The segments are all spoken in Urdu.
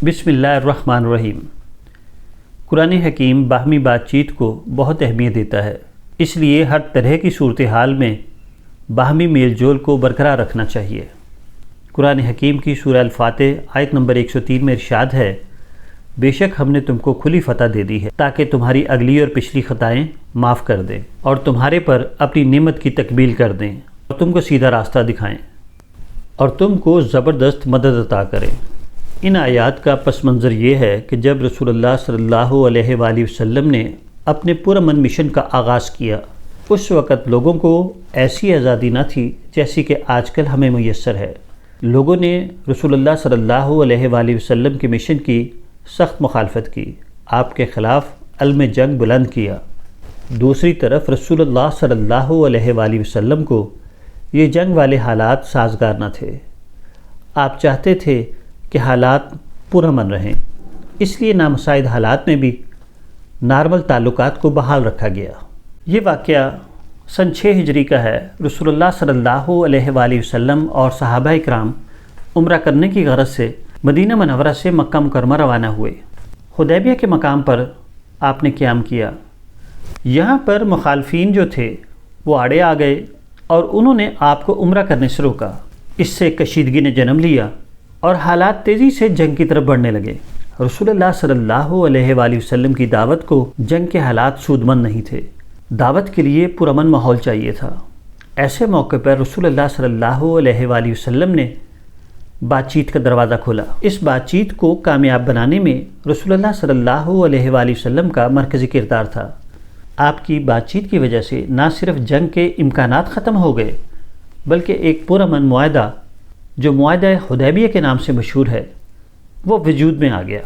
بسم اللہ الرحمن الرحیم۔ قرآن حکیم باہمی بات چیت کو بہت اہمیت دیتا ہے، اس لیے ہر طرح کی صورتحال میں باہمی میل جول کو برقرار رکھنا چاہیے۔ قرآن حکیم کی سورہ الفاتح آیت نمبر 103 میں ارشاد ہے، بے شک ہم نے تم کو کھلی فتح دے دی ہے تاکہ تمہاری اگلی اور پچھلی خطائیں معاف کر دیں اور تمہارے پر اپنی نعمت کی تکمیل کر دیں اور تم کو سیدھا راستہ دکھائیں اور تم کو زبردست مدد عطا کریں۔ ان آیات کا پس منظر یہ ہے کہ جب رسول اللہ صلی اللہ علیہ وآلہ وسلم نے اپنے پرامن مشن کا آغاز کیا، اس وقت لوگوں کو ایسی آزادی نہ تھی جیسی کہ آج کل ہمیں میسر ہے۔ لوگوں نے رسول اللہ صلی اللہ علیہ وآلہ وسلم کے مشن کی سخت مخالفت کی، آپ کے خلاف علم جنگ بلند کیا۔ دوسری طرف رسول اللہ صلی اللہ علیہ وآلہ وسلم کو یہ جنگ والے حالات سازگار نہ تھے۔ آپ چاہتے تھے کہ حالات پرامن رہیں، اس لیے نامساعد حالات میں بھی نارمل تعلقات کو بحال رکھا گیا۔ یہ واقعہ سن 6 ہجری کا ہے۔ رسول اللہ صلی اللہ علیہ وآلہ وسلم اور صحابہ اکرام عمرہ کرنے کی غرض سے مدینہ منورہ سے مکہ مکرمہ روانہ ہوئے۔ حدیبیہ کے مقام پر آپ نے قیام کیا۔ یہاں پر مخالفین جو تھے وہ آڑے آ گئے اور انہوں نے آپ کو عمرہ کرنے سے روکا۔ اس سے کشیدگی نے جنم لیا اور حالات تیزی سے جنگ کی طرف بڑھنے لگے۔ رسول اللہ صلی اللہ علیہ وآلہ وسلم کی دعوت کو جنگ کے حالات سودمند نہیں تھے، دعوت کے لیے پرامن ماحول چاہیے تھا۔ ایسے موقع پر رسول اللہ صلی اللہ علیہ وآلہ وسلم نے بات چیت کا دروازہ کھولا۔ اس بات چیت کو کامیاب بنانے میں رسول اللہ صلی اللہ علیہ وآلہ وسلم کا مرکزی کردار تھا۔ آپ کی بات چیت کی وجہ سے نہ صرف جنگ کے امکانات ختم ہو گئے بلکہ ایک پرامن معاہدہ جو معاہدہ حدیبیہ کے نام سے مشہور ہے وہ وجود میں آ گیا۔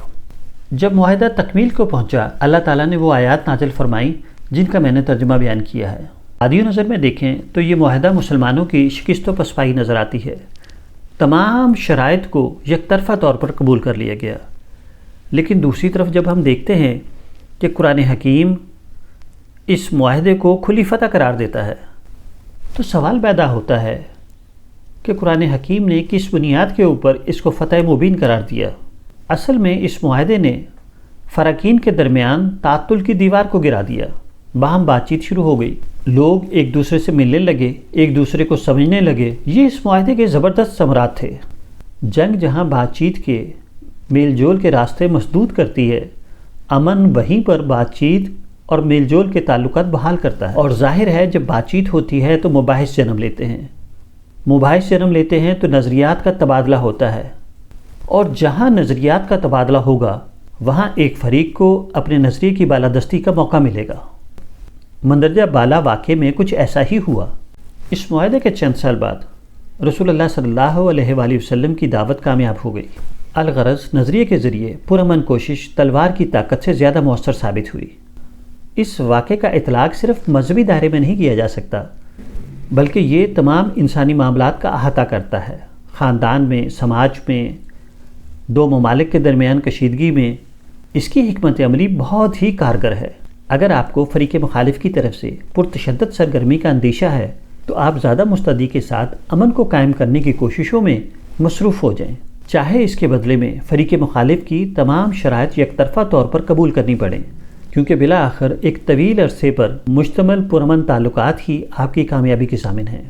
جب معاہدہ تکمیل کو پہنچا، اللہ تعالیٰ نے وہ آیات نازل فرمائی جن کا میں نے ترجمہ بیان کیا ہے۔ عادی نظر میں دیکھیں تو یہ معاہدہ مسلمانوں کی شکست و پسپائی نظر آتی ہے۔ تمام شرائط کو یک طرفہ طور پر قبول کر لیا گیا، لیکن دوسری طرف جب ہم دیکھتے ہیں کہ قرآن حکیم اس معاہدے کو کھلی فتح قرار دیتا ہے تو سوال پیدا ہوتا ہے کہ قرآن حکیم نے کس بنیاد کے اوپر اس کو فتح مبین قرار دیا۔ اصل میں اس معاہدے نے فراقین کے درمیان تعطل کی دیوار کو گرا دیا، باہم بات چیت شروع ہو گئی، لوگ ایک دوسرے سے ملنے لگے، ایک دوسرے کو سمجھنے لگے۔ یہ اس معاہدے کے زبردست ثمرات تھے۔ جنگ جہاں بات چیت کے میل جول کے راستے مسدود کرتی ہے، امن وہیں پر بات چیت اور میل جول کے تعلقات بحال کرتا ہے۔ اور ظاہر ہے جب بات چیت ہوتی ہے تو مباحث جنم لیتے ہیں، مباحث جنم لیتے ہیں تو نظریات کا تبادلہ ہوتا ہے، اور جہاں نظریات کا تبادلہ ہوگا وہاں ایک فریق کو اپنے نظریے کی بالادستی کا موقع ملے گا۔ مندرجہ بالا واقعے میں کچھ ایسا ہی ہوا۔ اس معاہدے کے چند سال بعد رسول اللہ صلی اللہ علیہ وآلہ وسلم کی دعوت کامیاب ہو گئی۔ الغرض نظریے کے ذریعے پرامن کوشش تلوار کی طاقت سے زیادہ مؤثر ثابت ہوئی۔ اس واقعے کا اطلاق صرف مذہبی دائرے میں نہیں کیا جا سکتا بلکہ یہ تمام انسانی معاملات کا احاطہ کرتا ہے۔ خاندان میں، سماج میں، دو ممالک کے درمیان کشیدگی میں اس کی حکمت عملی بہت ہی کارگر ہے۔ اگر آپ کو فریق مخالف کی طرف سے پرتشدد سرگرمی کا اندیشہ ہے تو آپ زیادہ مستعدی کے ساتھ امن کو قائم کرنے کی کوششوں میں مصروف ہو جائیں، چاہے اس کے بدلے میں فریق مخالف کی تمام شرائط یک طرفہ طور پر قبول کرنی پڑیں، کیونکہ بالآخر ایک طویل عرصے پر مشتمل پرامن تعلقات ہی آپ کی کامیابی کی ضامن ہیں۔